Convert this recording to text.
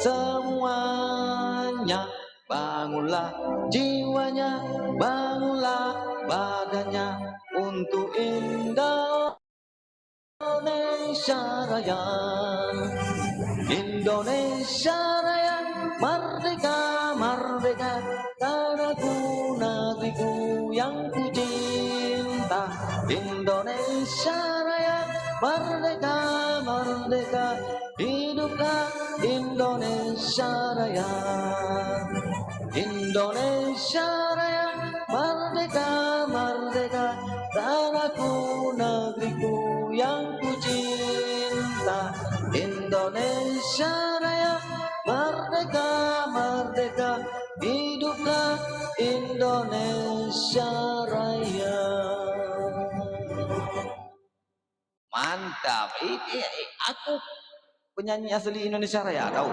semuanya. Bangunlah jiwanya, bangunlah badannya untuk Indonesia Raya. Indonesia Raya, merdeka, merdeka, tanahku, negeriku yang ku cinta. Indonesia Raya, merdeka, merdeka, hiduplah Indonesia Raya. Indonesia Raya, merdeka, merdeka, tanahku, negeriku yang ku cinta. Indonesia Raya, merdeka, merdeka, hiduplah Indonesia Raya. Mantap, aku penyanyi asli Indonesia Raya, tahu?